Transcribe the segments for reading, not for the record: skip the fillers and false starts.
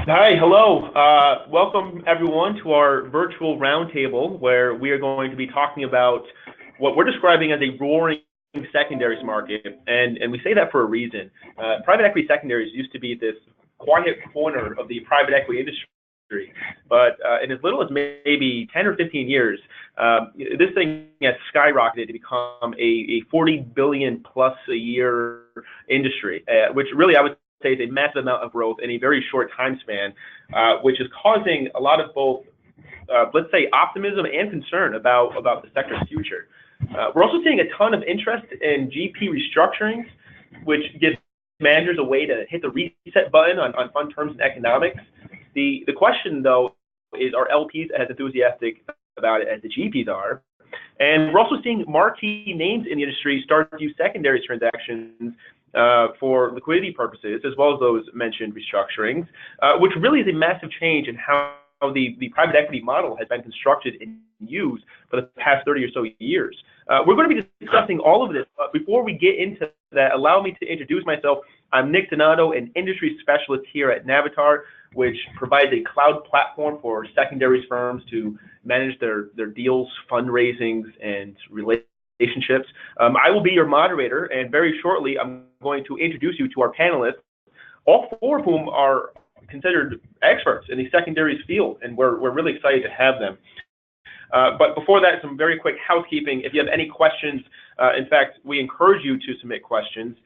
Hi, hello. Welcome everyone to our virtual roundtable where we are going to be talking about what we're describing as a roaring secondaries market. And we say that for a reason. Private equity secondaries used to be this quiet corner of the private equity industry. But in as little as maybe 10 or 15 years, this thing has skyrocketed to become a 40 billion plus a year industry, which really I would say is a massive amount of growth in a very short time span, which is causing a lot of both, let's say, optimism and concern about the sector's future. We're also seeing a ton of interest in GP restructurings, which gives managers a way to hit the reset button on fund terms and economics. The question, though, is are LPs as enthusiastic about it as the GPs are? And we're also seeing marquee names in the industry start to use secondary transactions for liquidity purposes, as well as those mentioned restructurings, which really is a massive change in how the private equity model has been constructed and used for the past 30 or so years. We're going to be discussing all of this, but before we get into that, allow me to introduce myself. I'm Nick Donato, an industry specialist here at Navitar, which provides a cloud platform for secondaries firms to manage their deals, fundraisings, and relationships. I will be your moderator, and very shortly I'm going to introduce you to our panelists, all four of whom are considered experts in the secondaries field, and we're really excited to have them. But before that, some very quick housekeeping. If you have any questions, in fact, we encourage you to submit questions.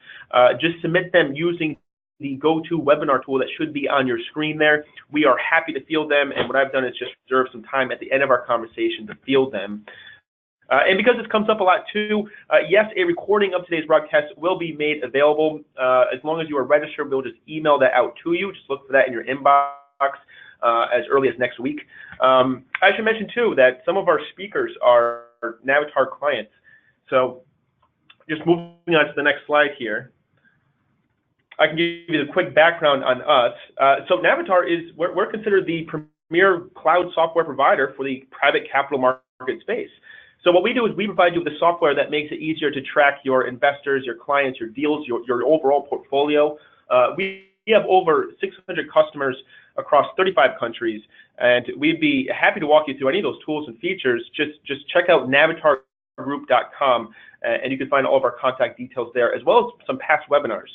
Just submit them using the GoToWebinar tool that should be on your screen there. We are happy to field them, and what I've done is just reserve some time at the end of our conversation to field them. And because this comes up a lot too, yes, a recording of today's broadcast will be made available. As long as you are registered, we'll just email that out to you. Just look for that in your inbox as early as next week. I should mention too that some of our speakers are Navatar clients. So just moving on to the next slide here, I can give you the quick background on us. So Navitar is, we're considered the premier cloud software provider for the private capital market space. So what we do is we provide you with the software that makes it easier to track your investors, your clients, your deals, your overall portfolio. We have over 600 customers across 35 countries, and we'd be happy to walk you through any of those tools and features. Just check out navatargroup.com, and you can find all of our contact details there, as well as some past webinars.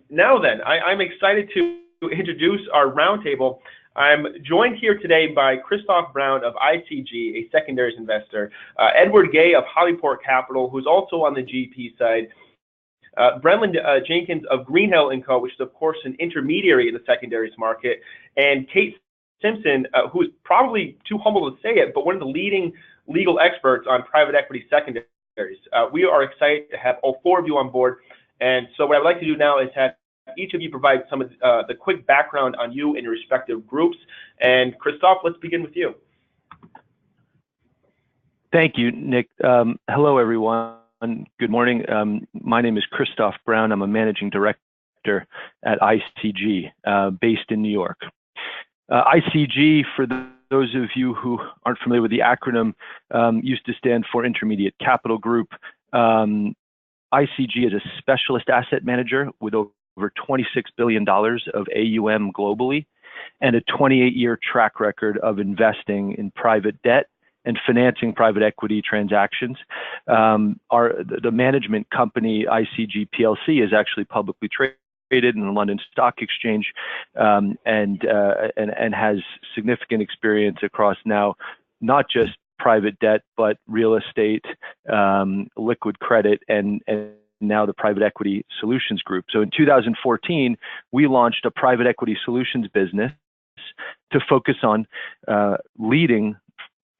Now then, I'm excited to introduce our roundtable. I'm joined here today by Christoph Brown of ICG, a secondaries investor, Edward Gay of Hollyport Capital, who's also on the GP side, Brendan Jenkins of Greenhill and Co., which is, of course, an intermediary in the secondaries market, and Kate Simpson, who is probably too humble to say it, but one of the leading legal experts on private equity secondaries. We are excited to have all four of you on board. And so what I'd like to do now is have each of you provide some of the quick background on you and your respective groups. And Christoph, let's begin with you. Thank you, Nick. Hello, everyone. Good morning. My name is Christoph Brown. I'm a managing director at ICG, based in New York. ICG, for those of you who aren't familiar with the acronym, used to stand for Intermediate Capital Group. ICG is a specialist asset manager with over $26 billion of AUM globally and a 28-year track record of investing in private debt and financing private equity transactions. The management company, ICG PLC, is actually publicly traded in the London Stock Exchange, and has significant experience across now not just private debt, but real estate, liquid credit, and now the private equity solutions group. So in 2014, we launched a private equity solutions business to focus on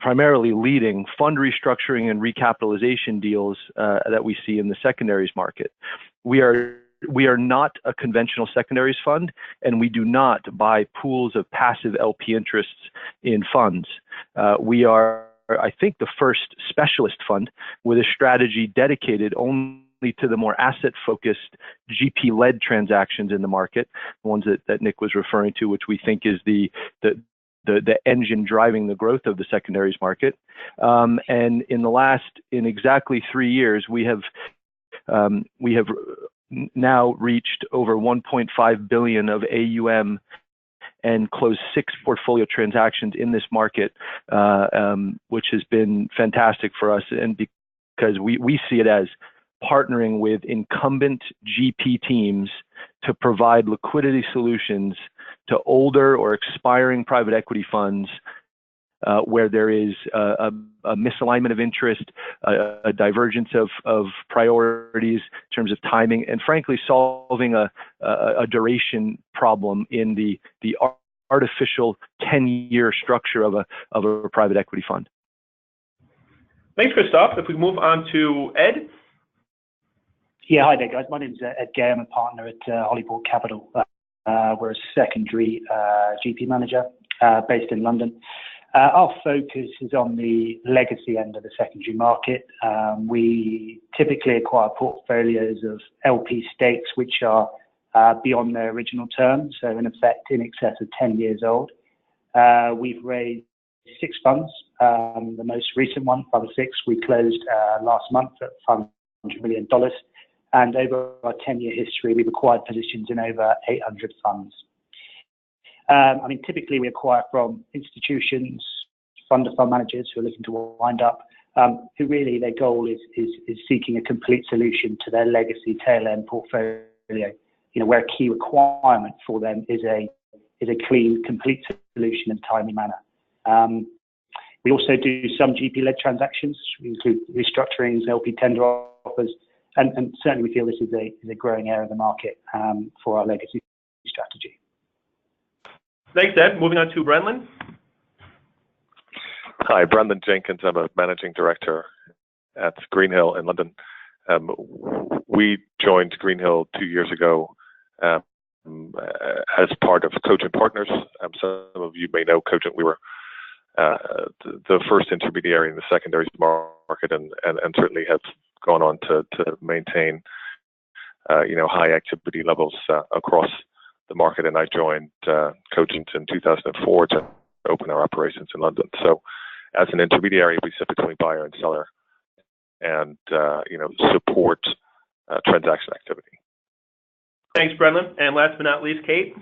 primarily leading fund restructuring and recapitalization deals that we see in the secondaries market. We are not a conventional secondaries fund, and we do not buy pools of passive LP interests in funds. We are, I think, the first specialist fund with a strategy dedicated only to the more asset-focused GP-led transactions in the market, the ones that Nick was referring to, which we think is the engine driving the growth of the secondaries market. And in exactly 3 years, we have now reached over 1.5 billion of AUM and closed 6 portfolio transactions in this market, which has been fantastic for us. And because we see it as partnering with incumbent GP teams to provide liquidity solutions to older or expiring private equity funds where there is a misalignment of interest, a divergence of priorities in terms of timing, and frankly, solving a duration problem in the artificial 10-year structure of a private equity fund. Thanks, Christoph. If we move on to Ed. Yeah, hi there, guys. My name is Ed Gay. I'm a partner at Hollyport Capital. We're a secondary GP manager based in London. Our focus is on the legacy end of the secondary market. We typically acquire portfolios of LP stakes which are beyond their original term, so in effect in excess of 10 years old. We've raised 6 funds. The most recent one, Fund 6, we closed last month at $500 million. And over our 10-year history, we've acquired positions in over 800 funds. I mean, typically we acquire from institutions, fund managers who are looking to wind up, who really their goal is seeking a complete solution to their legacy tail end portfolio. You know, where a key requirement for them is a clean, complete solution in a timely manner. We also do some GP-led transactions. We include restructurings, LP tender offers, and certainly we feel this is a growing area of the market for our legacy strategy. Thanks, Ed. Moving on to Brendan. Hi, Brendan Jenkins. I'm a managing director at Greenhill in London. We joined Greenhill 2 years ago as part of Cogent Partners. Some of you may know Cogent. We were the first intermediary in the secondaries market, and certainly have gone on to maintain high activity levels across the market. And I joined Cogent in 2004 to open our operations in London. So as an intermediary, we sit between buyer and seller and support transaction activity. Thanks, Brendan. And last but not least, Kate.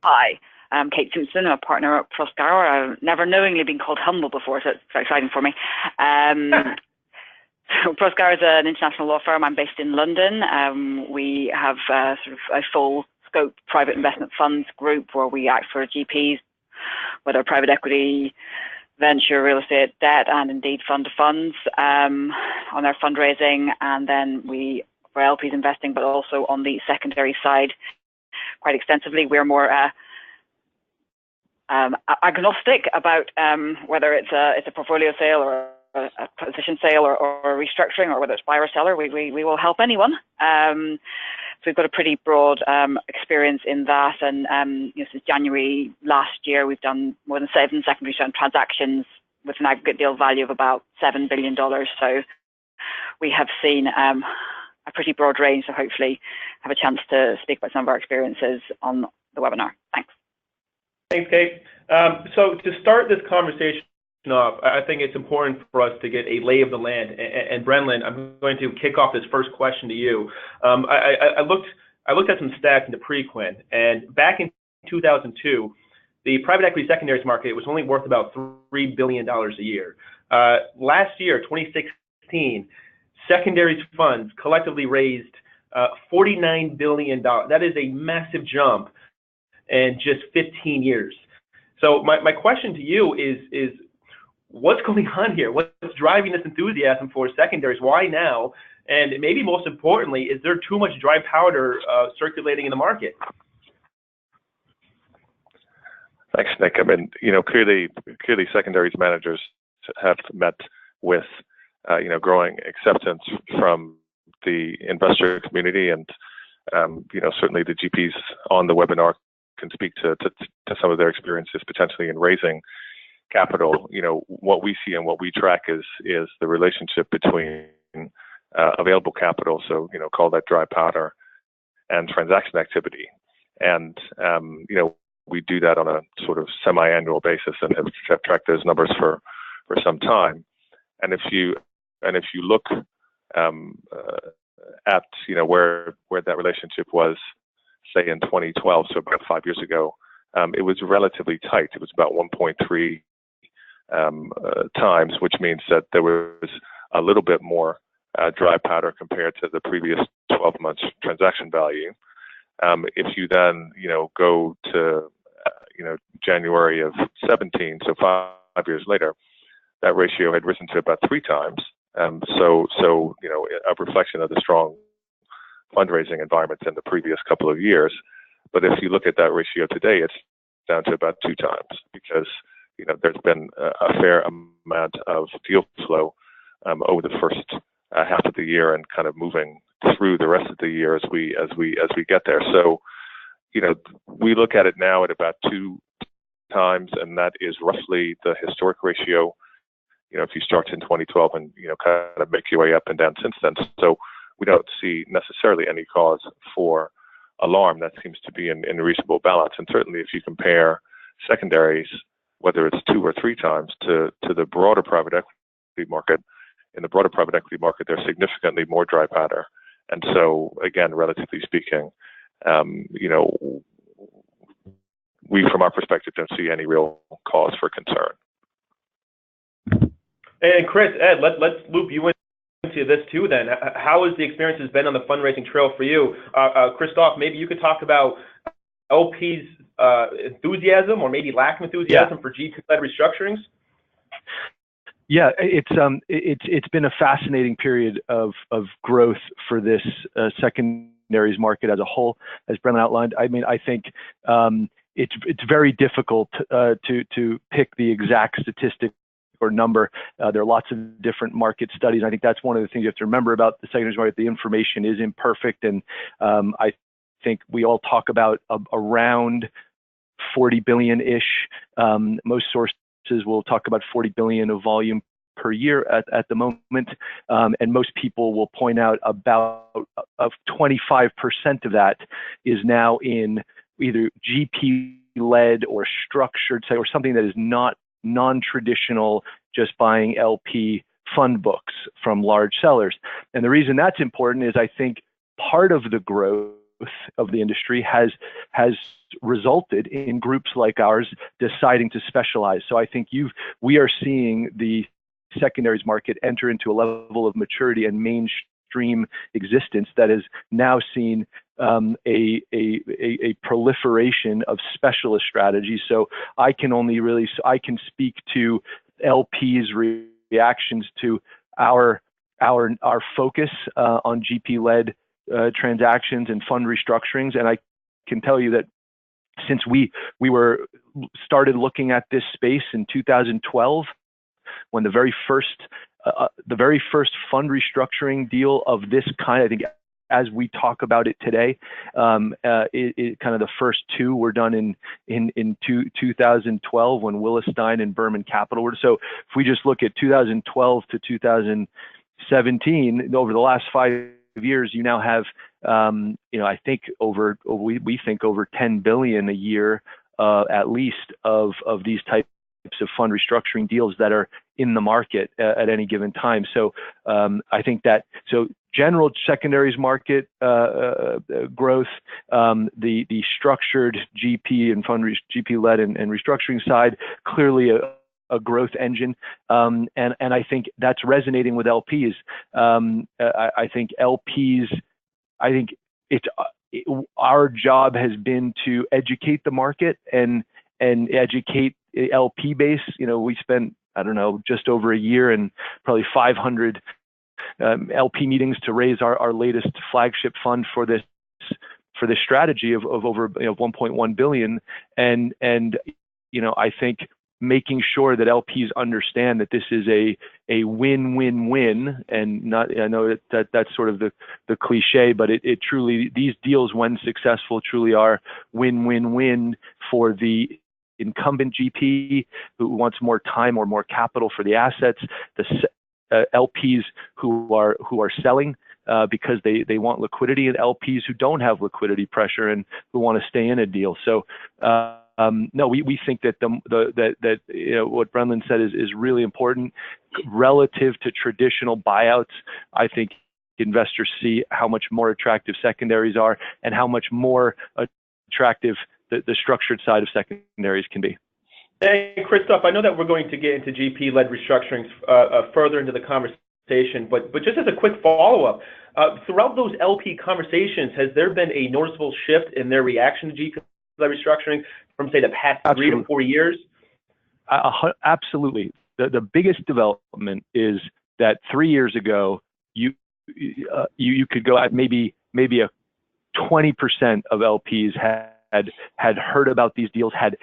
Hi, I'm Kate Simpson, a partner at Proskauer. I've never knowingly been called humble before, so it's very exciting for me. So Proskauer is an international law firm. I'm based in London. We have sort of a full scope private investment funds group where we act for GPs, whether private equity, venture, real estate, debt, and indeed fund to funds on their fundraising. And then we, for LPs investing, but also on the secondary side, quite extensively. We're more agnostic about whether it's a portfolio sale or a position sale or a restructuring, or whether it's buyer or seller. We will help anyone. So we've got a pretty broad experience in that, and since January last year, we've done more than 7 secondary transactions with an aggregate deal value of about $7 billion. So we have seen a pretty broad range. So hopefully, have a chance to speak about some of our experiences on the webinar. Thanks. Thanks, Kate. So to start this conversation off, I think it's important for us to get a lay of the land. And Brendan, I'm going to kick off this first question to you. I looked at some stats in the pre-Quinn, and back in 2002, the private equity secondaries market was only worth about $3 billion a year. Last year, 2016, secondaries funds collectively raised $49 billion. That is a massive jump in just 15 years. So my question to you is what's going on here? What's driving this enthusiasm for secondaries? Why now? And maybe most importantly, is there too much dry powder circulating in the market? Thanks, Nick. I mean, clearly secondaries managers have met with, growing acceptance from the investor community, and certainly the GPs on the webinar can speak to some of their experiences potentially in raising capital. What we see and what we track is the relationship between available capital, so call that dry powder, and transaction activity. And we do that on a sort of semi-annual basis and have tracked those numbers for some time. And if you look at where that relationship was say in 2012, so about 5 years ago, it was relatively tight. It was about 1.3 times, which means that there was a little bit more dry powder compared to the previous 12 months transaction value. If you then, go to, January of 17, so 5 years later, that ratio had risen to about 3 times. So a reflection of the strong fundraising environment in the previous couple of years. But if you look at that ratio today, it's down to about 2 times because, there's been a fair amount of deal flow over the first half of the year and kind of moving through the rest of the year as we get there. So, we look at it now at about 2 times, and that is roughly the historic ratio. If you start in 2012 and kind of make your way up and down since then. So we don't see necessarily any cause for alarm. That seems to be in reasonable balance. And certainly, if you compare secondaries, whether it's 2 or 3 times to the broader private equity market, in the broader private equity market, there's significantly more dry powder. And so, again, relatively speaking, we, from our perspective, don't see any real cause for concern. And Chris, Ed, let's loop you into this too then. How has the experience been on the fundraising trail for you? Christoph, maybe you could talk about LP's enthusiasm or maybe lack of enthusiasm for GPled restructurings. Yeah, it's been a fascinating period of growth for this secondaries market as a whole, as Brendan outlined. I mean, I think it's very difficult to pick the exact statistic or number. There are lots of different market studies. I think that's one of the things you have to remember about the secondaries market. The information is imperfect, and I think we all talk about around 40 billion-ish. Most sources will talk about 40 billion of volume per year at the moment, and most people will point out about 25% of that is now in either GP-led or structured, say, or something that is not non-traditional, just buying LP fund books from large sellers. And the reason that's important is I think part of the growth of the industry has resulted in groups like ours deciding to specialize. So I think we are seeing the secondaries market enter into a level of maturity and mainstream existence that has now seen a proliferation of specialist strategies. So I can speak to LP's reactions to our focus on GP-led transactions and fund restructurings, and I can tell you that since we started looking at this space in 2012, when the very first fund restructuring deal of this kind, I think, as we talk about it today, kind of the first 2 were done in 2012 when Willis Stein and Berman Capital were. So if we just look at 2012 to 2017, over the last 5 years, you now have, I think we think over 10 billion a year, at least of these types of fund restructuring deals that are in the market at any given time. So I think that general secondaries market growth, the structured GP and GP-led and restructuring side, clearly a growth engine, and I think that's resonating with LPs. I think it's our job has been to educate the market and educate LP base. We spent, I don't know, just over a year and probably 500 LP meetings to raise our latest flagship fund for this strategy of over 1.1 billion, and I think making sure that LPs understand that this is a win-win-win, and not, I know that that's sort of the cliche, but it truly, these deals, when successful, truly are win-win-win for the incumbent GP who wants more time or more capital for the assets, the LPs who are selling because they want liquidity, and LPs who don't have liquidity pressure and who want to stay in a deal. So no, we think that that what Brendan said is really important relative to traditional buyouts. I think investors see how much more attractive secondaries are and how much more attractive the structured side of secondaries can be. Hey, Christoph, I know that we're going to get into GP-led restructurings further into the conversation, but just as a quick follow-up, throughout those LP conversations, has there been a noticeable shift in their reaction to GP-led restructuring from, say, the past 3 to 4 years? Absolutely. The biggest development is that 3 years ago, you could go at maybe a 20% of LPs had heard about these deals, had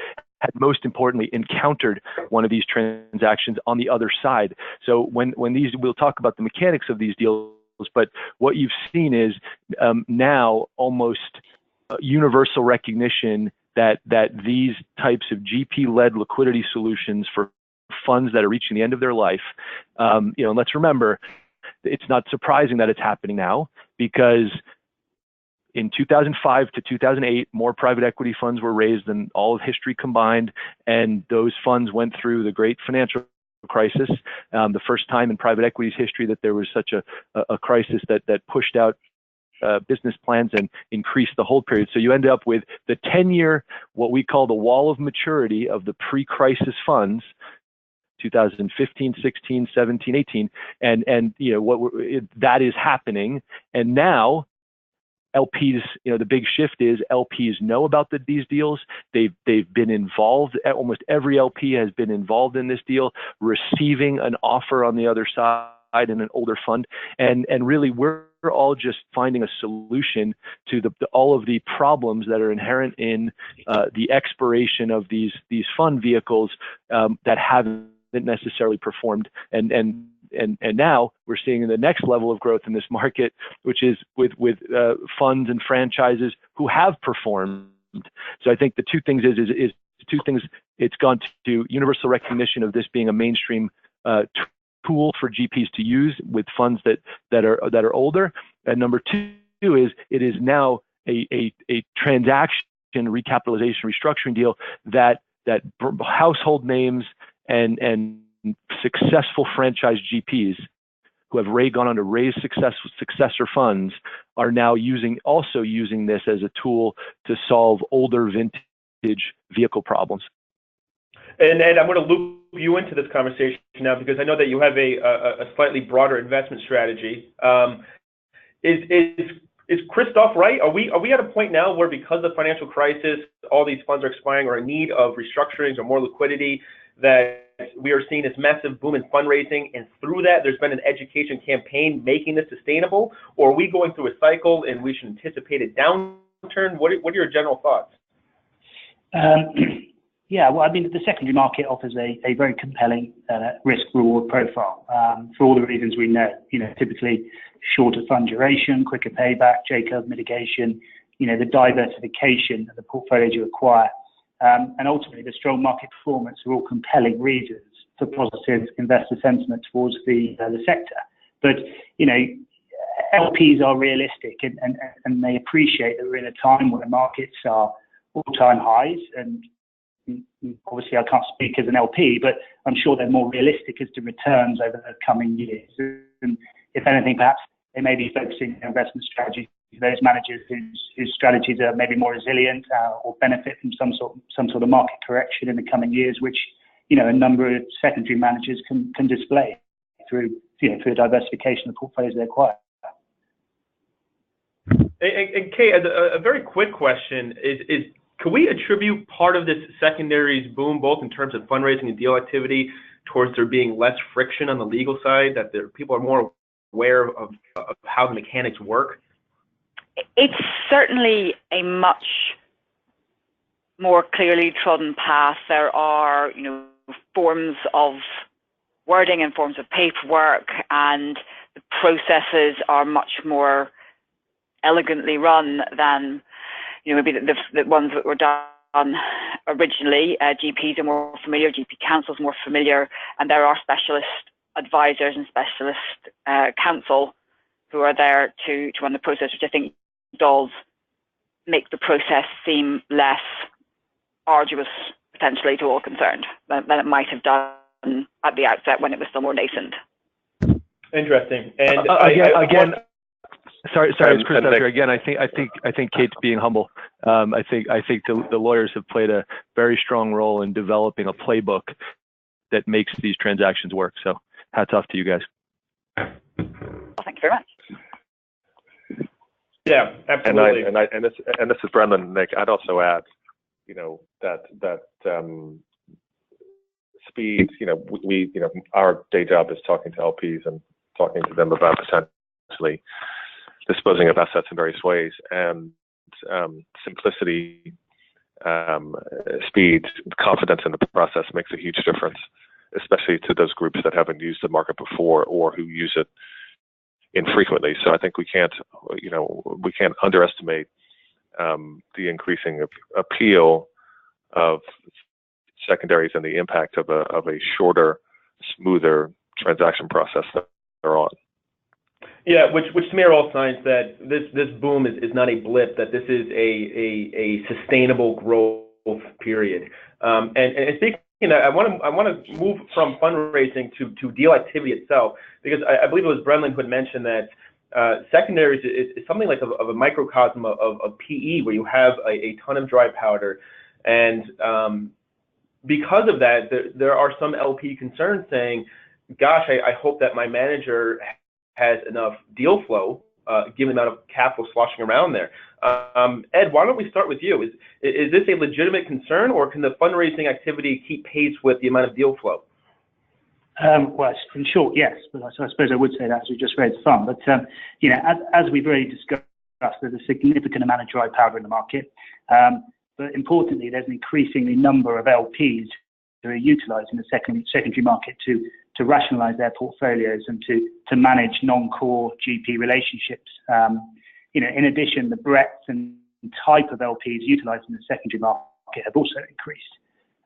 most importantly encountered one of these transactions on the other side. So when we'll talk about the mechanics of these deals, but what you've seen is now almost universal recognition that these types of GP-led liquidity solutions for funds that are reaching the end of their life, let's remember, it's not surprising that it's happening now, because in 2005 to 2008, more private equity funds were raised than all of history combined, and those funds went through the great financial crisis, the first time in private equity's history that there was such a crisis that pushed out business plans and increased the hold period. So you end up with the 10-year, what we call the wall of maturity of the pre-crisis funds, 2015, 16, 17, 18, and that is happening, and now LPs, the big shift is LPs know about these deals. They've been involved. Almost every LP has been involved in this deal, receiving an offer on the other side in an older fund, and really we're all just finding a solution to all of the problems that are inherent in the expiration of these fund vehicles that haven't necessarily performed, and now we're seeing the next level of growth in this market, which is with funds and franchises who have performed. So I think the two things is two things. It's gone to universal recognition of this being a mainstream tool for GPs to use with funds that are older, and number two is it is now a transaction recapitalization restructuring deal that household names and successful franchise GPs who have gone on to raise successor funds are now also using this as a tool to solve older vintage vehicle problems. And I'm going to loop you into this conversation now, because I know that you have a slightly broader investment strategy. Is Christoph right? Are we at a point now where, because of the financial crisis, all these funds are expiring or in need of restructurings or more liquidity, that we are seeing this massive boom in fundraising, and through that there's been an education campaign making this sustainable? Or are we going through a cycle and we should anticipate a downturn? What are your general thoughts? Yeah, well, I mean, the secondary market offers a very compelling risk-reward profile for all the reasons we know. Typically shorter fund duration, quicker payback, J-curve mitigation, the diversification of the portfolios you acquire, and ultimately the strong market performance are all compelling reasons for positive investor sentiment towards the sector. But LPs are realistic and they appreciate that we're in a time when the markets are all-time highs, and obviously I can't speak as an LP, but I'm sure they're more realistic as to returns over the coming years. And if anything, perhaps they may be focusing their investment strategy to those managers whose strategies are maybe more resilient or benefit from some sort of market correction in the coming years, which a number of secondary managers can display through through diversification of the portfolios they acquire. And Kay, a very quick question is can we attribute part of this secondaries boom, both in terms of fundraising and deal activity, towards there being less friction on the legal side, that people are more aware of how the mechanics work? It's certainly a much more clearly trodden path. There are, forms of wording and forms of paperwork, and the processes are much more elegantly run than maybe the ones that were done originally. GPs are more familiar, GP counsel is more familiar, and there are specialist advisors and specialist counsel who are there to run the process, which I think does make the process seem less arduous potentially to all concerned than it might have done at the outset when it was still more nascent. Interesting. And Sorry, it's Chris Nick. Again. I think Kate's being humble. I think the lawyers have played a very strong role in developing a playbook that makes these transactions work. So hats off to you guys. Well, thank you very much. Yeah, absolutely. And this is Brendan, Nick. I'd also add, that speed. We our day job is talking to LPs and talking to them about potentially disposing of assets in various ways, and simplicity, speed, confidence in the process makes a huge difference, especially to those groups that haven't used the market before or who use it infrequently. So I think we can't underestimate the increasing appeal of secondaries and the impact of a shorter, smoother transaction process that they're on. Yeah, which to me are all signs that this boom is not a blip, that this is a sustainable growth period. And speaking, I want to move from fundraising to deal activity itself, because I believe it was Brendan who had mentioned that secondaries is something like of a microcosm of PE, where you have a ton of dry powder, and because of that, there are some LP concerns saying, "Gosh, I hope that my manager has enough deal flow, given the amount of capital sloshing around there." Ed, why don't we start with you? Is this a legitimate concern, or can the fundraising activity keep pace with the amount of deal flow? Well, in short, yes, but I suppose I would say that as we just raised fund. But as we've already discussed, there's a significant amount of dry powder in the market. But importantly, there's an increasingly number of LPs who are utilising the secondary market to rationalise their portfolios and to manage non-core GP relationships. In addition, the breadth and type of LPs utilising the secondary market have also increased.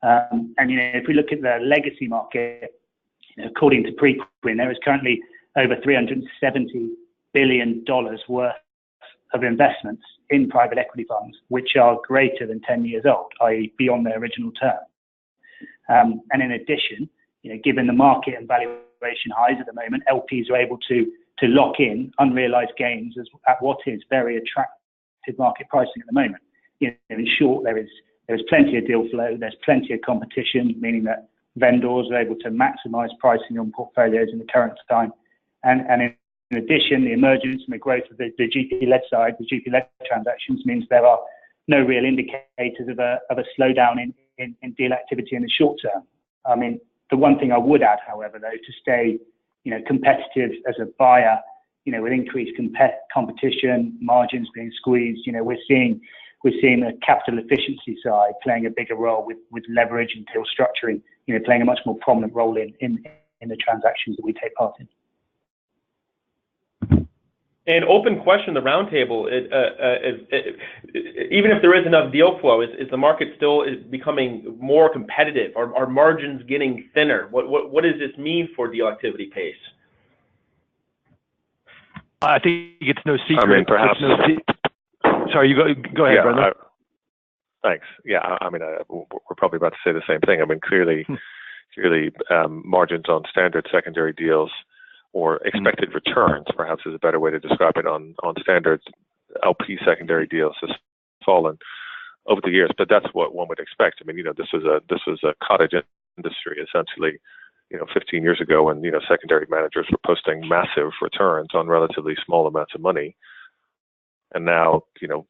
And if we look at the legacy market, according to Preqin, there is currently over $370 billion worth of investments in private equity funds, which are greater than 10 years old, i.e. beyond their original term. And in addition, given the market and valuation highs at the moment, LPs are able to lock in unrealized gains at what is very attractive market pricing at the moment. In short, there is plenty of deal flow, there's plenty of competition, meaning that vendors are able to maximize pricing on portfolios in the current time. And in addition, the emergence and the growth of the GP-led side, the GP-led transactions, means there are no real indicators of a slowdown in deal activity in the short term. I mean, the one thing I would add, however, though, to stay competitive as a buyer, with increased competition, margins being squeezed, we're seeing the capital efficiency side playing a bigger role with leverage and deal structuring, playing a much more prominent role in the transactions that we take part in. An open question, the roundtable, even if there is enough deal flow, is the market still becoming more competitive? Are margins getting thinner? What does this mean for deal activity pace? I think it's no secret. I mean, perhaps. Sorry, you go ahead, Brendan. Thanks. Yeah, I mean, we're probably about to say the same thing. I mean, clearly, margins on standard secondary deals, or expected returns, perhaps is a better way to describe it, on standard LP secondary deals has fallen over the years. But that's what one would expect. I mean, this was a cottage industry essentially, 15 years ago, when secondary managers were posting massive returns on relatively small amounts of money, and now the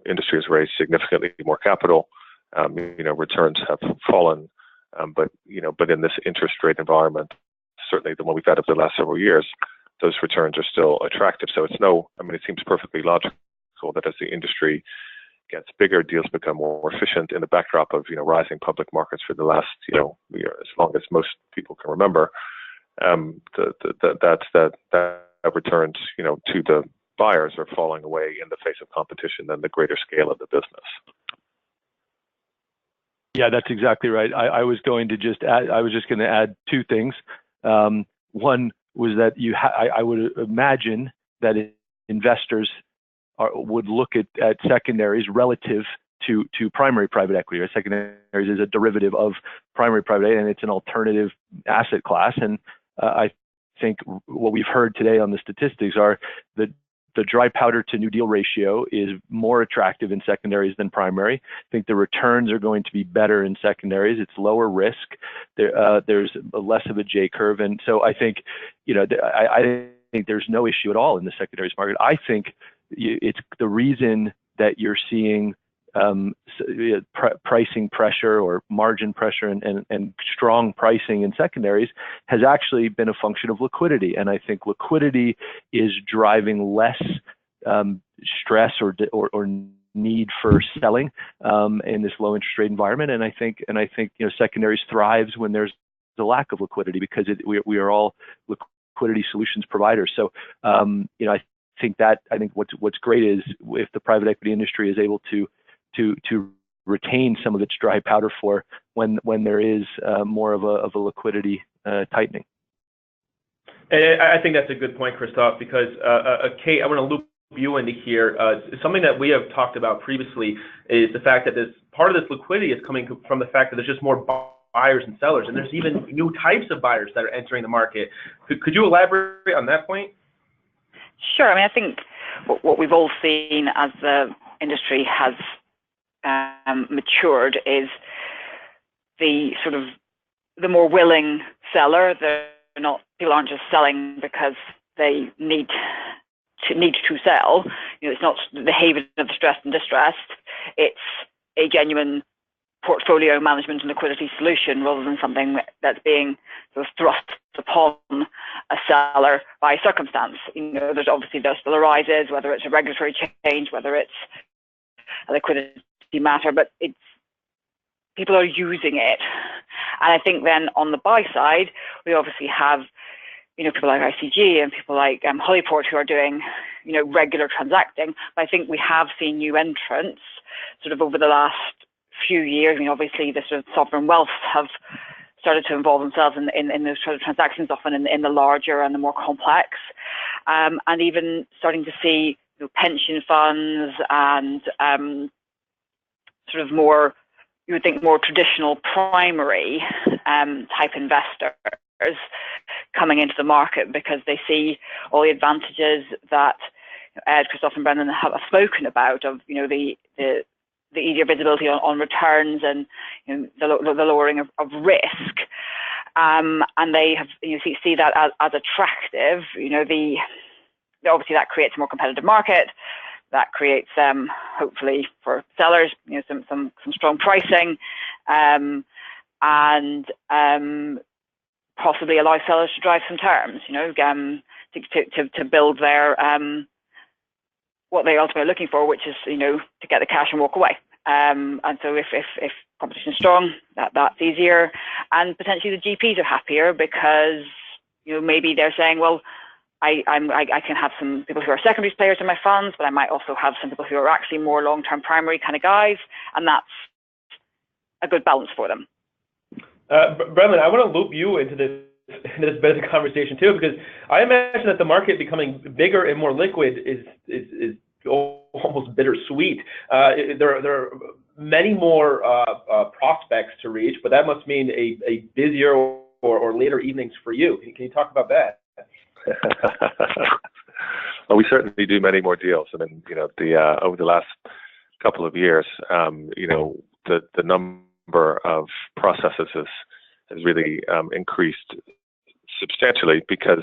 industry has raised significantly more capital. Returns have fallen, but in this interest rate environment, certainly the one we've had over the last several years, those returns are still attractive. So it seems perfectly logical that as the industry gets bigger, deals become more efficient in the backdrop of rising public markets for the last as long as most people can remember. That returns to the buyers are falling away in the face of competition and the greater scale of the business. Yeah, that's exactly right. I was going to add two things. One was that I would imagine that investors would look at secondaries relative to primary private equity. Or secondaries is a derivative of primary private equity, and it's an alternative asset class. And I think what we've heard today on the statistics are that the dry powder to new deal ratio is more attractive in secondaries than primary. I think the returns are going to be better in secondaries. It's lower risk. There's less of a J curve. And so I think, I think there's no issue at all in the secondaries market. I think it's the reason that you're seeing pricing pressure or margin pressure and strong pricing in secondaries has actually been a function of liquidity. And I think liquidity is driving less stress or need for selling in this low interest rate environment. And I think secondaries thrives when there's the lack of liquidity, because we are all liquidity solutions providers. So I think what's great is if the private equity industry is able to retain some of its dry powder for when there is more of a liquidity tightening. And I think that's a good point, Christoph, because Kate, I want to loop you into here. Something that we have talked about previously is the fact that part of this liquidity is coming from the fact that there's just more buyers and sellers, and there's even new types of buyers that are entering the market. Could you elaborate on that point? Sure. I mean, I think what we've all seen as the industry has matured is the more willing seller. People aren't just selling because they need to sell. It's not the haven of stressed and distressed. It's a genuine portfolio management and liquidity solution rather than something that's being sort of thrust upon a seller by circumstance. There's still arises, whether it's a regulatory change, whether it's a liquidity matter, but people are using it. And I think then on the buy side, we obviously have people like ICG and people like Hollyport who are doing regular transacting. But I think we have seen new entrants sort of over the last few years. I mean, obviously the sort of sovereign wealth have started to involve themselves in those sort of transactions, often in the larger and the more complex, and even starting to see pension funds and sort of more, you would think, more traditional primary type investors coming into the market because they see all the advantages that Ed, Christoph, and Brendan have spoken about of the easier visibility on returns and the lowering of risk, and they have see that as attractive. Obviously that creates a more competitive market. That creates hopefully for sellers some strong pricing, and possibly allow sellers to drive some terms. To build their what they ultimately are looking for, which is to get the cash and walk away. And so if competition is strong, that's easier, and potentially the GPs are happier because maybe they're saying, well, I can have some people who are secondaries players in my funds, but I might also have some people who are actually more long-term primary kind of guys, and that's a good balance for them. Brendan, I want to loop you into this bit of the conversation too, because I imagine that the market becoming bigger and more liquid is almost bittersweet. There are many more prospects to reach, but that must mean a busier or later evenings for you. Can you talk about that? Well, we certainly do many more deals. I mean, over the last couple of years, the number of processes has really increased substantially because,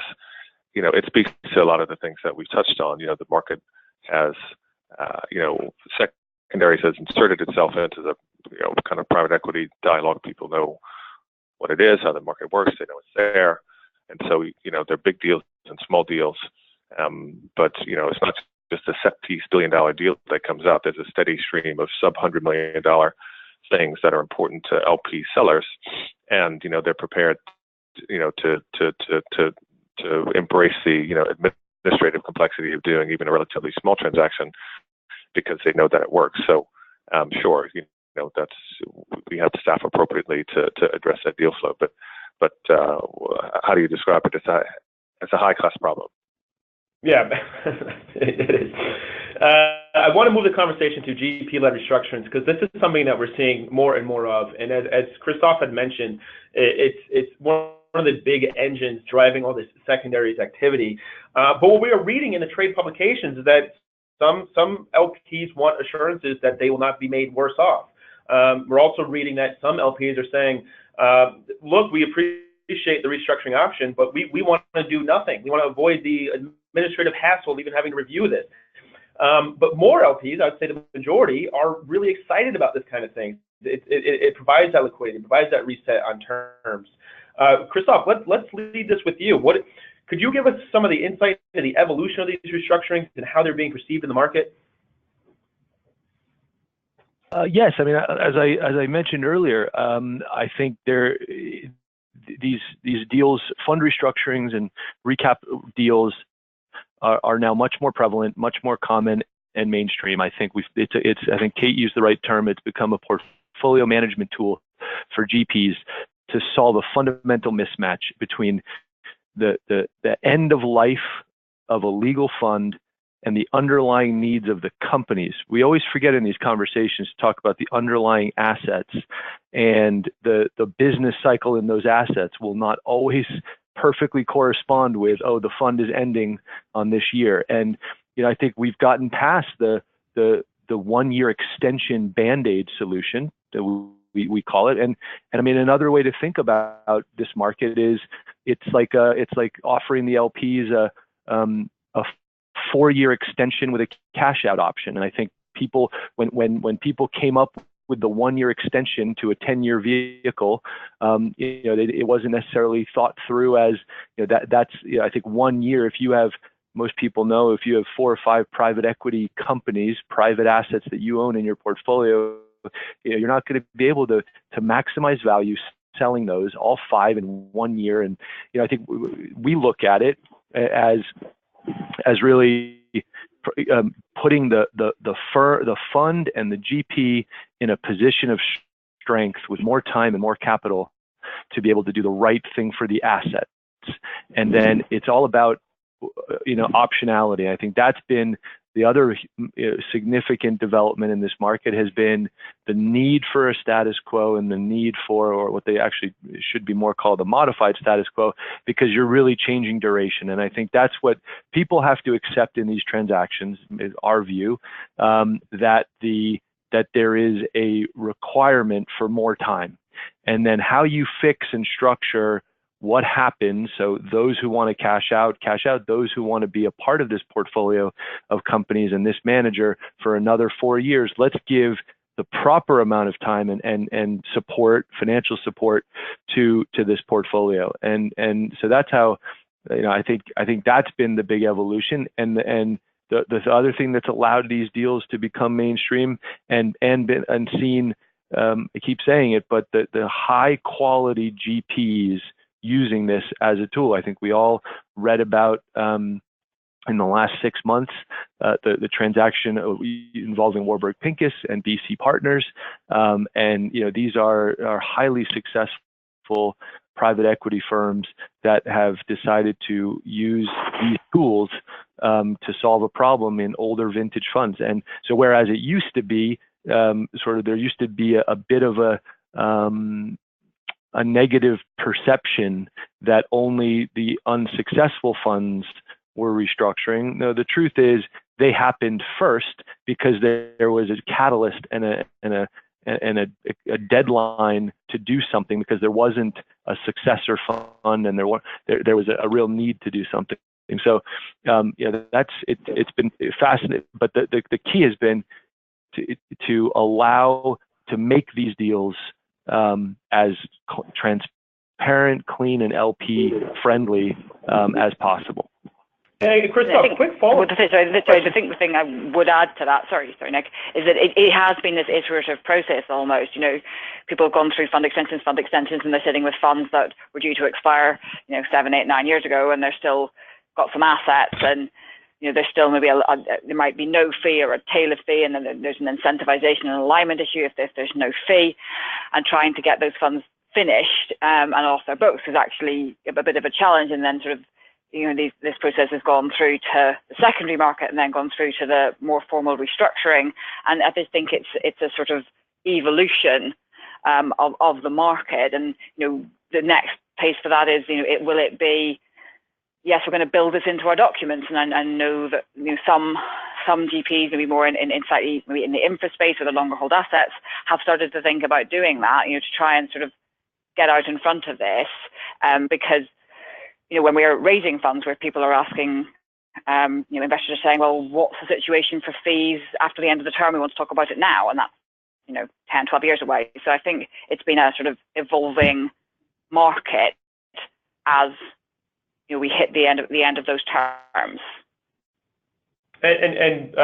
it speaks to a lot of the things that we've touched on. The market has, secondaries has inserted itself into the, kind of private equity dialogue. People know what it is, how the market works, they know it's there. And so, they're big deals and small deals. But, it's not just a set piece $1 billion deal that comes out. There's a steady stream of sub-$100 million things that are important to LP sellers. And, they're prepared, to embrace the, administrative complexity of doing even a relatively small transaction because they know that it works. So, sure, we have to staff appropriately to address that deal flow. But how do you describe it? It's a high-class problem. Yeah, it is. I want to move the conversation to GP-led restructurings because this is something that we're seeing more and more of. And as Christoph had mentioned, it's one of the big engines driving all this secondaries activity. But what we are reading in the trade publications is that some LPs want assurances that they will not be made worse off. We're also reading that some LPs are saying, look, we appreciate the restructuring option, but we want to do nothing. We want to avoid the administrative hassle of even having to review this. But more LPs, I would say the majority, are really excited about this kind of thing. It provides that liquidity, it provides that reset on terms. Christoph, let's lead this with you. Could you give us some of the insight into the evolution of these restructurings and how they're being perceived in the market? Yes, I mean, as I mentioned earlier, I think these deals, fund restructurings and recap deals, are now much more prevalent, much more common and mainstream. I think I think Kate used the right term. It's become a portfolio management tool for GPs to solve a fundamental mismatch between the end of life of a legal fund and the underlying needs of the companies. We always forget in these conversations to talk about the underlying assets, and the business cycle in those assets will not always perfectly correspond with, oh, the fund is ending on this year. And I think we've gotten past the 1 year extension band-aid solution that we call it. And I mean, another way to think about this market is it's like offering the LPs a 4 year extension with a cash out option. And I think people, when people came up with the 1 year extension to a 10-year vehicle, it wasn't necessarily thought through as, that's I think 1 year. If you have, most people know, if you have 4 or 5 private equity companies, private assets that you own in your portfolio, you're not going to be able to maximize value selling those all 5 in 1 year. And I think we look at it as really putting the fund and the GP in a position of strength with more time and more capital to be able to do the right thing for the assets. And then it's all about optionality. I think that's been the other significant development in this market, has been the need for a status quo and the need for, or what they actually should be more called, a modified status quo, because you're really changing duration. And I think that's what people have to accept in these transactions, is our view, that there is a requirement for more time. And then how you fix and structure what happens, so those who want to cash out, those who want to be a part of this portfolio of companies and this manager for another 4 years, let's give the proper amount of time and support, financial support to this portfolio. And so that's how, I think that's been the big evolution. And the other thing that's allowed these deals to become mainstream and seen, I keep saying it, but the high quality GPs using this as a tool. I think we all read about in the last 6 months the transaction involving Warburg Pincus and BC Partners, and these are highly successful private equity firms that have decided to use these tools to solve a problem in older vintage funds. And so, whereas it used to be there used to be a bit of a negative perception that only the unsuccessful funds were restructuring. No, the truth is they happened first because there was a catalyst and a deadline to do something, because there wasn't a successor fund and there was a real need to do something. And so it's been fascinating. But the key has been to allow to make these deals as transparent, clean, and LP friendly as possible. Hey, Christoph, quick follow-up. The thing I would add to that, sorry, Nick, is that it has been this iterative process almost. People have gone through fund extensions, and they're sitting with funds that were due to expire, 7, 8, 9 years ago, and they're still got some assets, and there's still maybe there might be no fee or a tail of fee, and then there's an incentivization and alignment issue if there's no fee, and trying to get those funds finished and off their books is actually a bit of a challenge. And then sort of this process has gone through to the secondary market and then gone through to the more formal restructuring, and I just think it's a sort of evolution of the market. And the next pays for that is, will it be, yes, we're going to build this into our documents, and I know that some GPs, maybe more in slightly maybe in the infra space or the longer hold assets, have started to think about doing that, to try and sort of get out in front of this, because when we are raising funds where people are asking, investors are saying, well, what's the situation for fees after the end of the term? We want to talk about it now, and that's 10, 12 years away. So I think it's been a sort of evolving market as we hit the end of those terms. And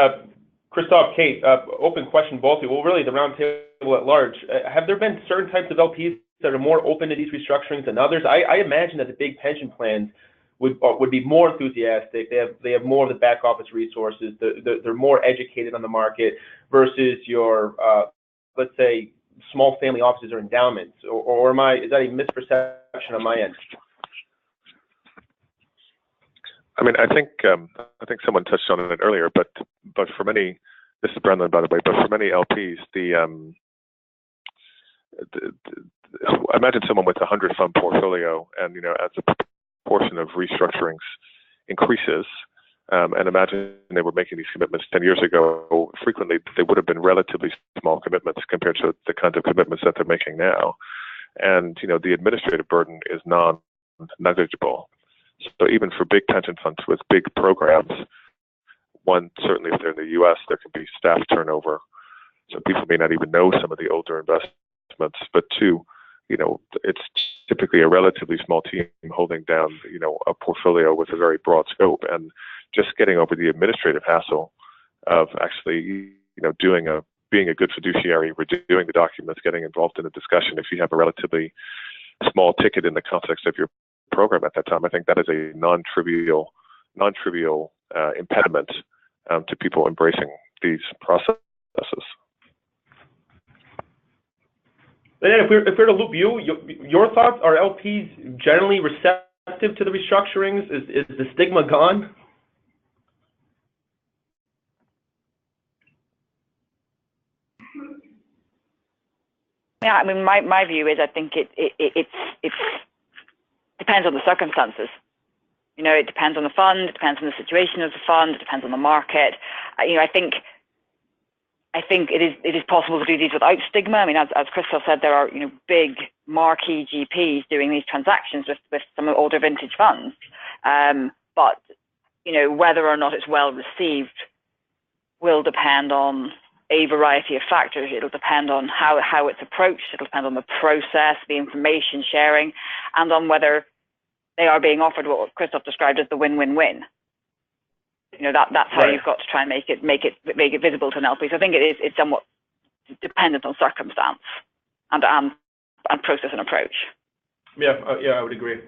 Christoph, Kate, open question both of you. Well, really the roundtable at large. Have there been certain types of LPs that are more open to these restructurings than others? I imagine that the big pension plans would be more enthusiastic. They have more of the back office resources. They're more educated on the market versus your let's say small family offices or endowments. Or is that a misperception on my end? I mean, I think someone touched on it earlier, but for many, this is Brendan, by the way, but for many LPs, imagine someone with a 100-fund portfolio, and as a portion of restructurings increases, and imagine they were making these commitments 10 years ago. Frequently, they would have been relatively small commitments compared to the kinds of commitments that they're making now, and the administrative burden is non-negligible. So even for big pension funds with big programs, one, certainly if they're in the U.S., there can be staff turnover, so people may not even know some of the older investments. But two, it's typically a relatively small team holding down, a portfolio with a very broad scope, and just getting over the administrative hassle of actually, being a good fiduciary, reviewing the documents, getting involved in the discussion. If you have a relatively small ticket in the context of your program at that time, I think that is a non-trivial impediment to people embracing these processes. And then if we're to loop your thoughts, are LPs generally receptive to the restructurings? Is the stigma gone? Yeah, I mean, my view is I think it depends on the circumstances. It depends on the fund, it depends on the situation of the fund, it depends on the market. I think it is possible to do these without stigma. I mean, as Christoph said, there are big marquee GPs doing these transactions with some older vintage funds. But whether or not it's well received will depend on a variety of factors. It'll depend on how it's approached. It'll depend on the process, the information sharing, and on whether they are being offered what Christoph described as the win-win-win. That's how you've got to try and make it visible to an LP. So I think it's somewhat dependent on circumstance and process and approach. Yeah, I would agree.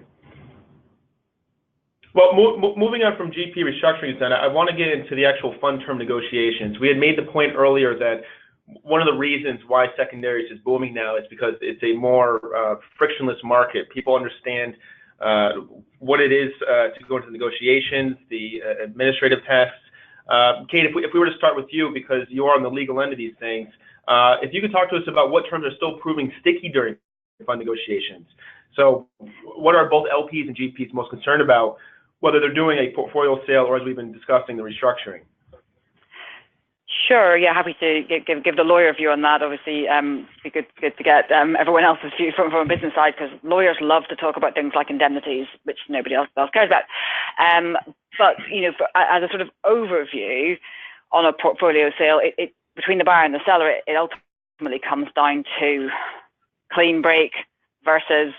Well, moving on from GP restructurings, then I want to get into the actual fund term negotiations. We had made the point earlier that one of the reasons why secondaries is booming now is because it's a more frictionless market. People understand what it is to go into negotiations, the administrative tasks. Kate, if we were to start with you, because you are on the legal end of these things, if you could talk to us about what terms are still proving sticky during fund negotiations. So what are both LPs and GPs most concerned about, whether they're doing a portfolio sale or, as we've been discussing, the restructuring? Sure. Yeah, happy to give the lawyer view on that. Obviously, it'd be good to get everyone else's view from a business side, because lawyers love to talk about things like indemnities, which nobody else cares about. But as a sort of overview on a portfolio sale, it between the buyer and the seller, it ultimately comes down to clean break versus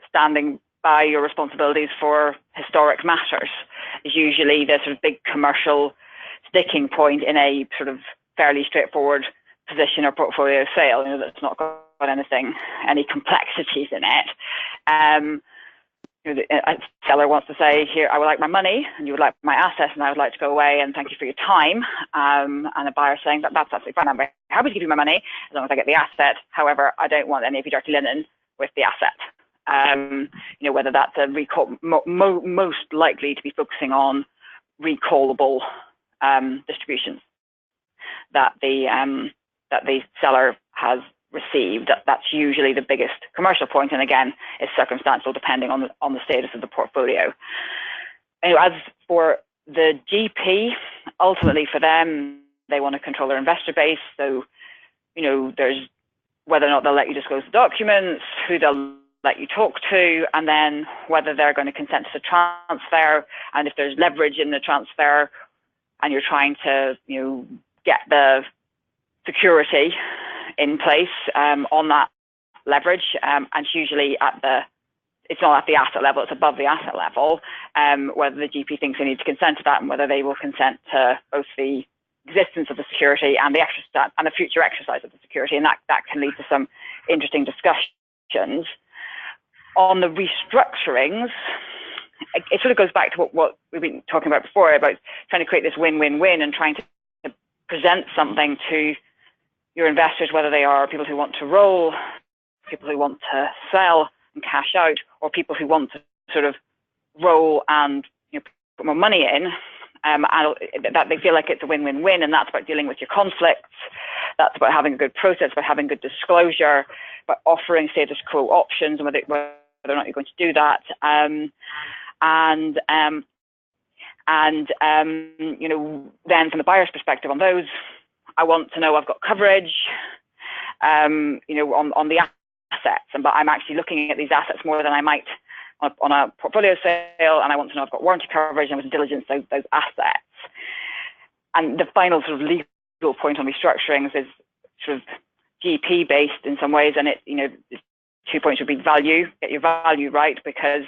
standing by your responsibilities for historic matters. Is usually the sort of big commercial sticking point in a sort of fairly straightforward position or portfolio sale. That's not got any complexities in it. A seller wants to say, here, I would like my money, and you would like my assets, and I would like to go away, and thank you for your time. And a buyer saying that's absolutely fine. I'm very happy to give you my money as long as I get the asset. However, I don't want any of your dirty linen with the asset. Whether that's a recall, most likely to be focusing on recallable distributions that the seller has received. That's usually the biggest commercial point, and again, it's circumstantial depending on the status of the portfolio. Anyway, as for the GP, ultimately for them, they want to control their investor base. So, there's whether or not they'll let you disclose the documents, who they'll let you talk to, and then whether they're going to consent to the transfer, and if there's leverage in the transfer, and you're trying to, get the security in place on that leverage, and it's usually it's not at the asset level, it's above the asset level, whether the GP thinks they need to consent to that, and whether they will consent to both the existence of the security and the future exercise of the security, and that can lead to some interesting discussions. On the restructurings, it sort of goes back to what we've been talking about before, about trying to create this win-win-win and trying to present something to your investors, whether they are people who want to roll, people who want to sell and cash out, or people who want to sort of roll and put more money in, and that they feel like it's a win-win-win, and that's about dealing with your conflicts, that's about having a good process, about having good disclosure, about offering status quo options, and whether or not you're going to do that, then from the buyer's perspective on those, I want to know I've got coverage, on the assets, but I'm actually looking at these assets more than I might on a portfolio sale, and I want to know I've got warranty coverage and I want to diligence those assets. And the final sort of legal point on restructurings is sort of GP based in some ways, and 2 points would be value. Get your value right, because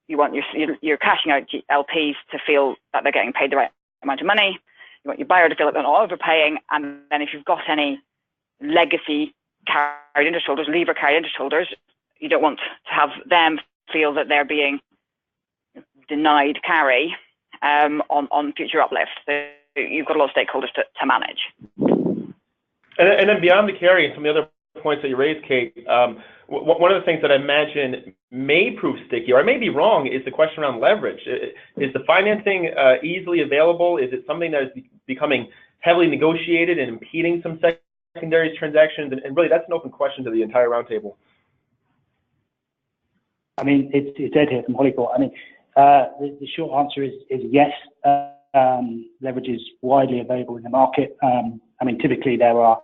you want you're cashing out LPs to feel that they're getting paid the right amount of money. You want your buyer to feel like they're not overpaying, and then if you've got any legacy carried interest holders, lever carried interest holders, you don't want to have them feel that they're being denied carry on future uplift. So you've got a lot of stakeholders to manage. And then beyond the carry and some of the other points that you raised, Kate, one of the things that I imagine may prove sticky, or I may be wrong, is the question around leverage. Is the financing easily available? Is it something that is becoming heavily negotiated and impeding some secondaries transactions? And really, that's an open question to the entire roundtable. I mean, it's Ed here from Hollyport. I mean, the short answer is yes. Leverage is widely available in the market. I mean, typically there are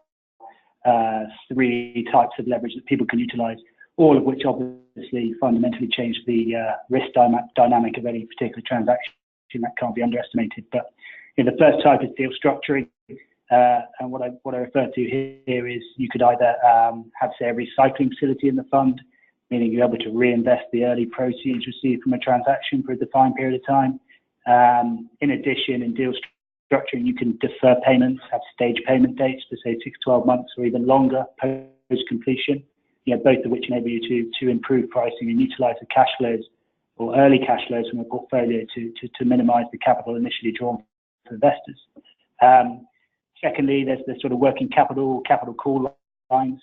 3 types of leverage that people can utilize, all of which obviously fundamentally change the risk dynamic of any particular transaction. That can't be underestimated. But the first type is deal structuring. And what I refer to here is you could either have, say, a recycling facility in the fund, meaning you're able to reinvest the early proceeds received from a transaction for a defined period of time. In addition, in deal structuring, you can defer payments, have stage payment dates for, say, 6 to 12 months or even longer post-completion, both of which enable you to improve pricing and utilize the cash flows or early cash flows from a portfolio to minimize the capital initially drawn for investors. Secondly, there's the sort of working capital call lines.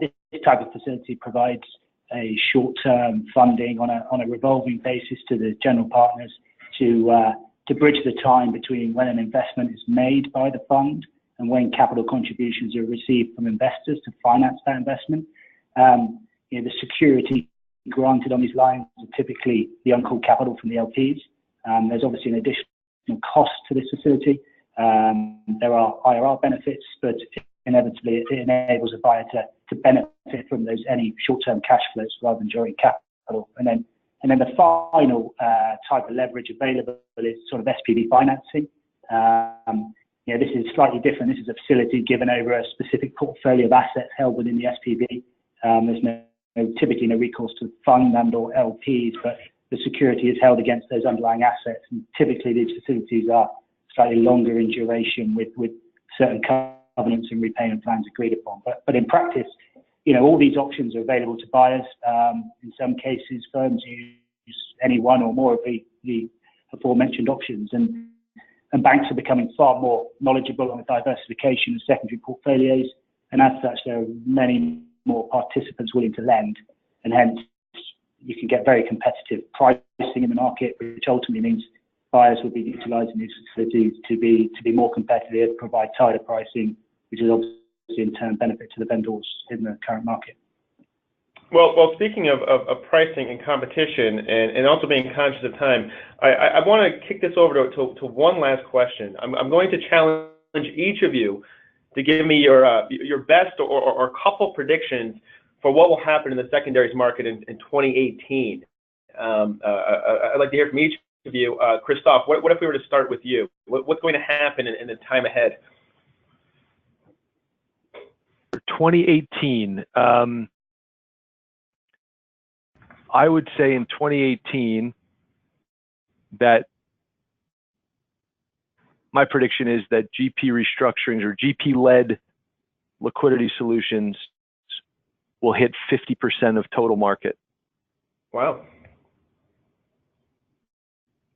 This type of facility provides a short-term funding on a revolving basis to the general partners to bridge the time between when an investment is made by the fund and when capital contributions are received from investors to finance that investment. The security granted on these lines are typically the uncalled capital from the LPs. There's obviously an additional cost to this facility. There are IRR benefits, but inevitably it enables a buyer to benefit from any short-term cash flows rather than drawing capital. And then the final type of leverage available is sort of SPV financing. This is slightly different. This is a facility given over a specific portfolio of assets held within the SPV. There's typically no recourse to the fund and or LPs, but the security is held against those underlying assets. And typically these facilities are slightly longer in duration with certain covenants and repayment plans agreed upon. But in practice, all these options are available to buyers. In some cases, firms use any one or more of the aforementioned options, and banks are becoming far more knowledgeable on the diversification of secondary portfolios, and as such, there are many more participants willing to lend, and hence you can get very competitive pricing in the market, which ultimately means buyers will be utilising these facilities to be more competitive, provide tighter pricing, which is obviously in turn benefit to the vendors in the current market. Well, speaking of pricing and competition and also being conscious of time, I want to kick this over to one last question. I'm going to challenge each of you to give me your best or couple predictions for what will happen in the secondaries market in 2018. I'd like to hear from each of you. Christoph, what if we were to start with you? What's going to happen in the time ahead? 2018. I would say in 2018 that my prediction is that GP restructurings or GP-led liquidity solutions will hit 50% of total market. Wow.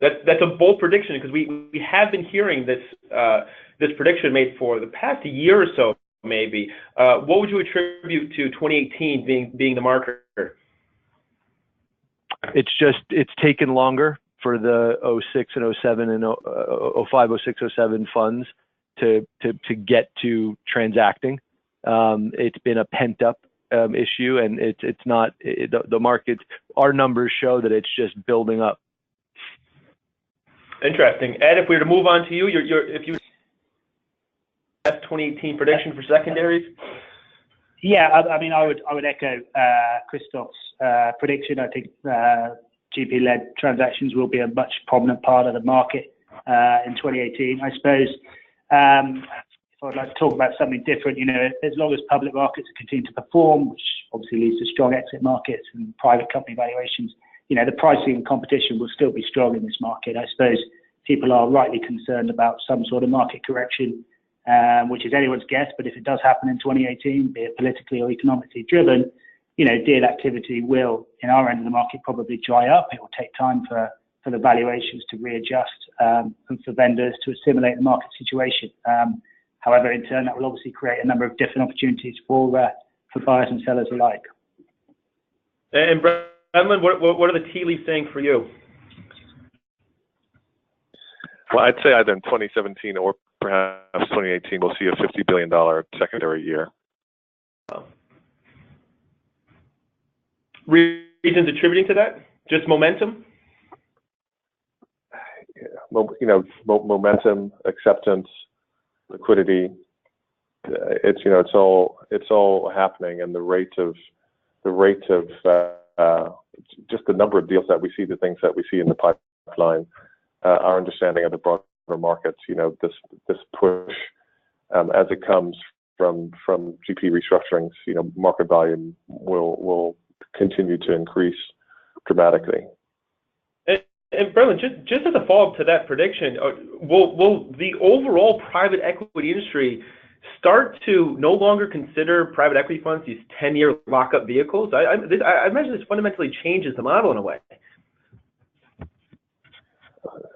That's a bold prediction, because we have been hearing this prediction made for the past year or so, maybe. What would you attribute to 2018 being the marker? It's taken longer for the 06 and 07 and 05, 06, 07 funds to get to transacting. It's been a pent up issue, and it's not the market. Our numbers show that it's just building up. Interesting. Ed, if we were to move on to you, if you have 2018 prediction for secondaries. Yeah, I mean, I would echo Christoph's prediction. I think GP-led transactions will be a much prominent part of the market in 2018. I suppose if I'd like to talk about something different, as long as public markets continue to perform, which obviously leads to strong exit markets and private company valuations, the pricing and competition will still be strong in this market. I suppose people are rightly concerned about some sort of market correction, which is anyone's guess, but if it does happen in 2018, be it politically or economically driven, deal activity will, in our end of the market, probably dry up. It will take time for the valuations to readjust and for vendors to assimilate the market situation. However, in turn, that will obviously create a number of different opportunities for buyers and sellers alike. And Brendan, what are the tea leaves saying for you? Well, I'd say either in 2017 or perhaps 2018, we'll see a $50 billion secondary year. Reasons attributing to that? Just momentum? Yeah, momentum, acceptance, liquidity. It's all happening, and the rate of just the number of deals that we see, the things that we see in the pipeline, our understanding of the broader markets, this push as it comes from GP restructurings, market volume will continue to increase dramatically. And Brendan, just as a follow-up to that prediction, will the overall private equity industry start to no longer consider private equity funds these 10-year lockup vehicles? I imagine this fundamentally changes the model in a way.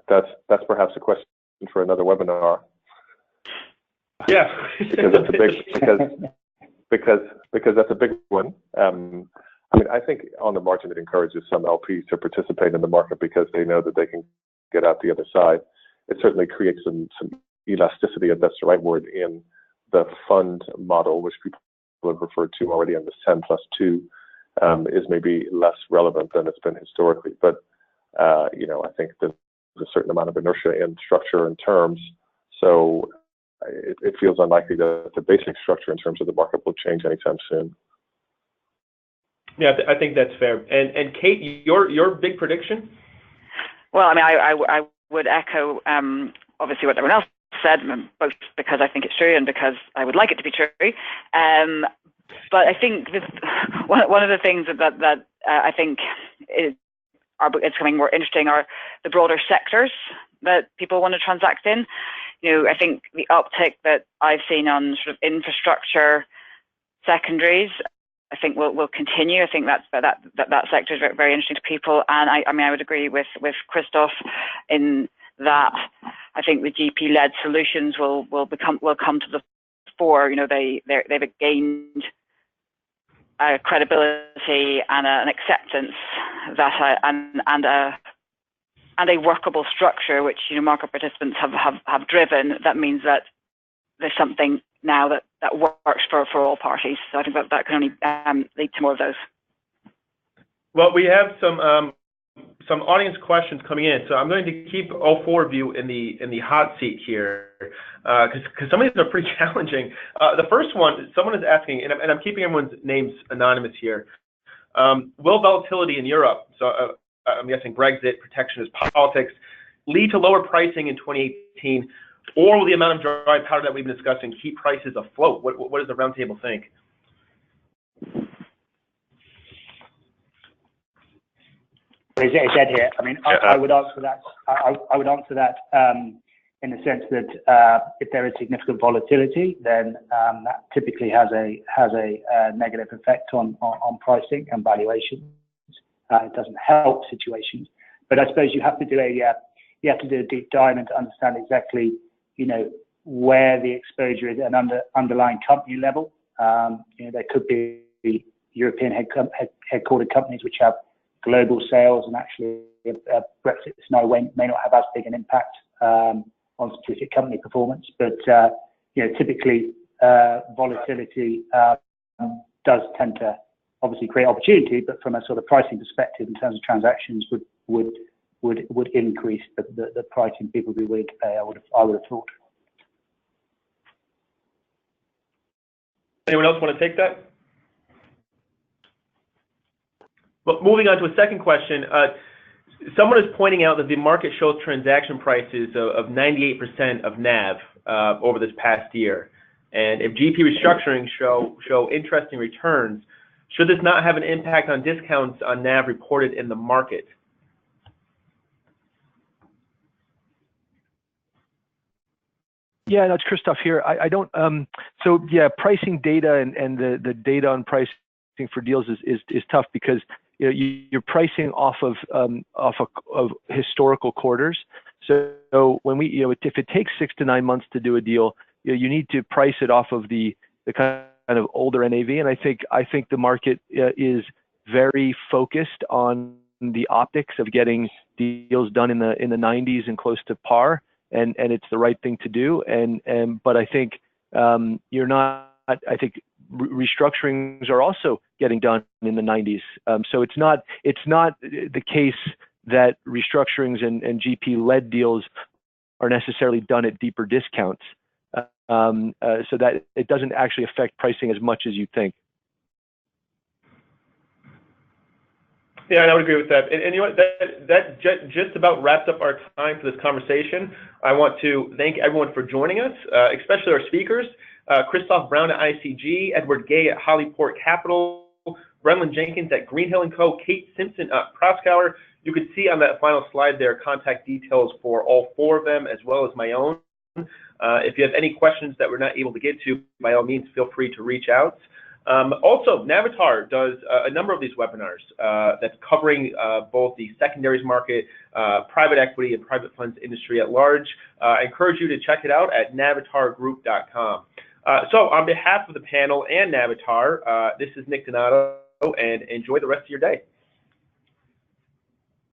That's perhaps a question for another webinar. Yeah, because that's a big one. I think on the margin it encourages some LPs to participate in the market because they know that they can get out the other side. It certainly creates some elasticity, if that's the right word, in the fund model, which people have referred to already on this 10+2, is maybe less relevant than it's been historically. But I think there's a certain amount of inertia in structure and terms, so it feels unlikely that the basic structure in terms of the market will change anytime soon. Yeah, I think that's fair. And Kate, your big prediction? Well, I would echo obviously what everyone else said, both because I think it's true and because I would like it to be true. But I think one of the things that I think it's becoming more interesting are the broader sectors that people want to transact in. I think the uptick that I've seen on sort of infrastructure secondaries, I think will continue. I think that sector is very, very interesting to people, and I would agree with Christoph in that. I think the GP-led solutions will come to the fore. They've gained credibility and an acceptance that and a workable structure which market participants have driven. That means that there's something now that works for all parties. So I think that can only lead to more of those. Well, we have some audience questions coming in, so I'm going to keep all four of you in the hot seat here, because some of these are pretty challenging. The first one, someone is asking, and I'm keeping everyone's names anonymous here. Will volatility in Europe, so I'm guessing Brexit, protectionist politics, lead to lower pricing in 2018, or will the amount of dry powder that we've been discussing keep prices afloat? What does the roundtable think? It's Ed here. I mean, I would answer that. I would answer that in the sense that if there is significant volatility, then that typically has a negative effect on pricing and valuations. It doesn't help situations, but I suppose you have to do a deep dive and to understand exactly, where the exposure is at an underlying company level. There could be European headquartered companies which have global sales, and actually Brexit may not have as big an impact on specific company performance. But typically volatility does tend to obviously create opportunity, but from a sort of pricing perspective, in terms of transactions, would increase the pricing people would be willing to pay. I would have thought. Anyone else want to take that? But moving on to a second question, someone is pointing out that the market shows transaction prices of 98% of NAV over this past year. And if GP restructuring show interesting returns, should this not have an impact on discounts on NAV reported in the market? Yeah, that's Christoph here. I don't. So yeah, pricing data and the data on pricing for deals is tough because you're pricing off of historical quarters. So when we if it takes 6 to 9 months to do a deal, you need to price it off of the kind of older NAV. And I think the market is very focused on the optics of getting deals done in the 90s and close to par, and it's the right thing to do. But I think you're not. I think restructurings are also getting done in the 90s. So it's not the case that restructurings and GP-led deals are necessarily done at deeper discounts. So that it doesn't actually affect pricing as much as you think. Yeah, and I would agree with that. And you know what, that just about wraps up our time for this conversation. I want to thank everyone for joining us, especially our speakers, Christoph Brown at ICG, Edward Gay at Hollyport Capital, Brendan Jenkins at Greenhill & Co., Kate Simpson at Proskauer. You can see on that final slide there contact details for all four of them, as well as my own. If you have any questions that we're not able to get to, by all means, feel free to reach out. Also, Navitar does a number of these webinars that's covering both the secondaries market, private equity, and private funds industry at large. I encourage you to check it out at navitargroup.com. So on behalf of the panel and Navitar, this is Nick Donato, and enjoy the rest of your day.